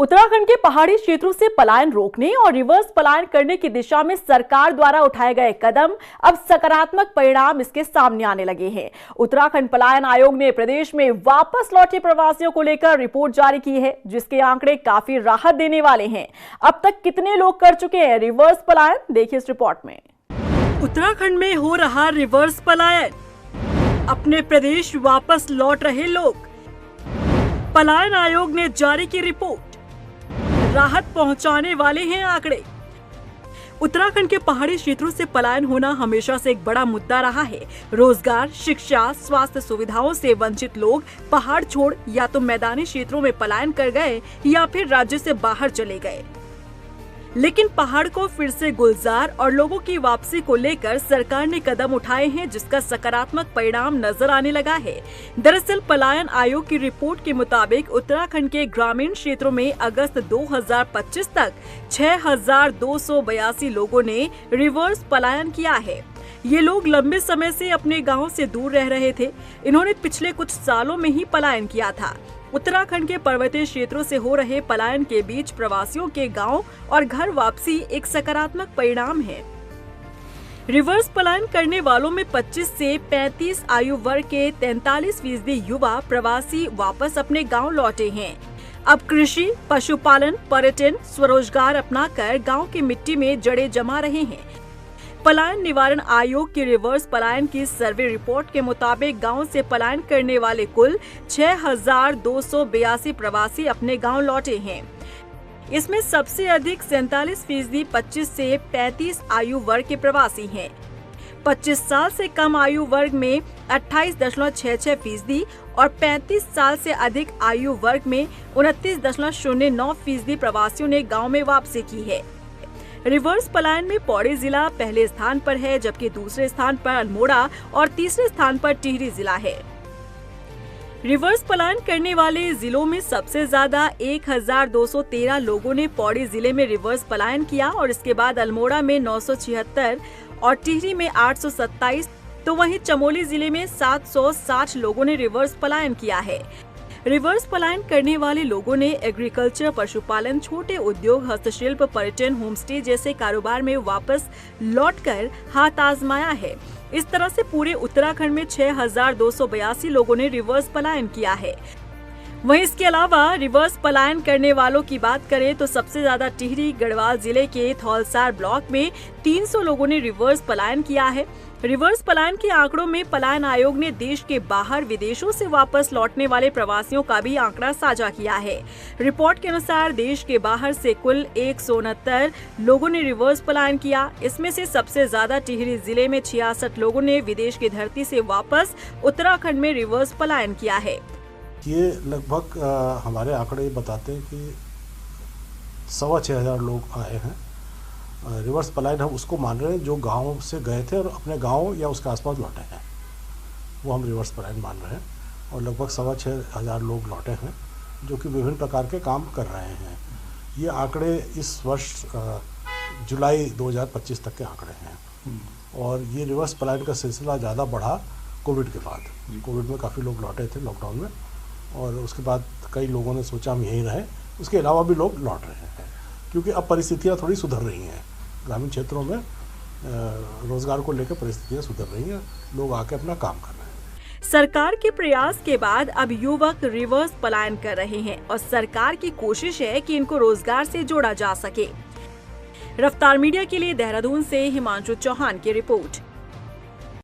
उत्तराखंड के पहाड़ी क्षेत्रों से पलायन रोकने और रिवर्स पलायन करने की दिशा में सरकार द्वारा उठाए गए कदम अब सकारात्मक परिणाम इसके सामने आने लगे हैं। उत्तराखंड पलायन आयोग ने प्रदेश में वापस लौटे प्रवासियों को लेकर रिपोर्ट जारी की है, जिसके आंकड़े काफी राहत देने वाले हैं। अब तक कितने लोग कर चुके हैं रिवर्स पलायन, देखिए इस रिपोर्ट में। उत्तराखंड में हो रहा रिवर्स पलायन, अपने प्रदेश वापस लौट रहे लोग। पलायन आयोग ने जारी की रिपोर्ट, राहत पहुंचाने वाले हैं आंकड़े। उत्तराखंड के पहाड़ी क्षेत्रों से पलायन होना हमेशा से एक बड़ा मुद्दा रहा है। रोजगार, शिक्षा, स्वास्थ्य सुविधाओं से वंचित लोग पहाड़ छोड़ या तो मैदानी क्षेत्रों में पलायन कर गए या फिर राज्य से बाहर चले गए। लेकिन पहाड़ को फिर से गुलजार और लोगों की वापसी को लेकर सरकार ने कदम उठाए हैं, जिसका सकारात्मक परिणाम नजर आने लगा है। दरअसल पलायन आयोग की रिपोर्ट के मुताबिक उत्तराखंड के ग्रामीण क्षेत्रों में अगस्त 2025 तक 6,282 लोगों ने रिवर्स पलायन किया है। ये लोग लंबे समय से अपने गांव से दूर रह रहे थे। इन्होंने पिछले कुछ सालों में ही पलायन किया था। उत्तराखंड के पर्वतीय क्षेत्रों से हो रहे पलायन के बीच प्रवासियों के गांव और घर वापसी एक सकारात्मक परिणाम है। रिवर्स पलायन करने वालों में 25 से 35 आयु वर्ग के 43% युवा प्रवासी वापस अपने गांव लौटे हैं। अब कृषि, पशुपालन, पर्यटन, स्वरोजगार अपनाकर गांव की मिट्टी में जड़ें जमा रहे हैं। पलायन निवारण आयोग की रिवर्स पलायन की सर्वे रिपोर्ट के मुताबिक गांव से पलायन करने वाले कुल 6,282 प्रवासी अपने गांव लौटे हैं। इसमें सबसे अधिक 47% 25 से 35 आयु वर्ग के प्रवासी हैं। 25 साल से कम आयु वर्ग में 28.66% और 35 साल से अधिक आयु वर्ग में 29.09% प्रवासियों ने गाँव में वापसी की है। रिवर्स पलायन में पौड़ी जिला पहले स्थान पर है, जबकि दूसरे स्थान पर अल्मोड़ा और तीसरे स्थान पर टिहरी जिला है। रिवर्स पलायन करने वाले जिलों में सबसे ज्यादा 1,213 लोगों ने पौड़ी जिले में रिवर्स पलायन किया और इसके बाद अल्मोड़ा में 976 और टिहरी में 827, तो वहीं चमोली जिले में 760 लोगों ने रिवर्स पलायन किया है। रिवर्स पलायन करने वाले लोगों ने एग्रीकल्चर, पशुपालन, छोटे उद्योग, हस्तशिल्प, पर्यटन, होमस्टे जैसे कारोबार में वापस लौटकर हाथ आजमाया है। इस तरह से पूरे उत्तराखंड में 6,282 लोगों ने रिवर्स पलायन किया है। वहीं इसके अलावा रिवर्स पलायन करने वालों की बात करें तो सबसे ज्यादा टिहरी गढ़वाल जिले के थौलसार ब्लॉक में 300 लोगों ने रिवर्स पलायन किया है। रिवर्स पलायन के आंकड़ों में पलायन आयोग ने देश के बाहर विदेशों से वापस लौटने वाले प्रवासियों का भी आंकड़ा साझा किया है। रिपोर्ट के अनुसार देश के बाहर से कुल 169 लोगों ने रिवर्स पलायन किया। इसमें से सबसे ज्यादा टिहरी जिले में 66 लोगों ने विदेश की धरती से वापस उत्तराखंड में रिवर्स पलायन किया है। ये लगभग हमारे आंकड़े बताते हैं कि 6,500 लोग आए हैं। रिवर्स पलायन हम उसको मान रहे हैं जो गांव से गए थे और अपने गांव या उसके आसपास लौटे हैं, वो हम रिवर्स पलायन मान रहे हैं। और लगभग 6,500 लोग लौटे हैं जो कि विभिन्न प्रकार के काम कर रहे हैं। ये आंकड़े इस वर्ष जुलाई 2025 तक के आंकड़े हैं। और ये रिवर्स पलायन का सिलसिला ज़्यादा बढ़ा कोविड के बाद। कोविड में काफ़ी लोग लौटे थे लॉकडाउन में, और उसके बाद कई लोगों ने सोचा हम यहीं रहें। उसके अलावा भी लोग लौट रहे हैं क्योंकि अब परिस्थितियाँ थोड़ी सुधर रही हैं। ग्रामीण क्षेत्रों में रोजगार को लेकर परिस्थितियाँ सुधर रही हैं, लोग आके अपना काम कर रहे हैं। सरकार के प्रयास के बाद अब युवक रिवर्स पलायन कर रहे हैं और सरकार की कोशिश है कि इनको रोजगार से जोड़ा जा सके। रफ्तार मीडिया के लिए देहरादून से हिमांशु चौहान की रिपोर्ट।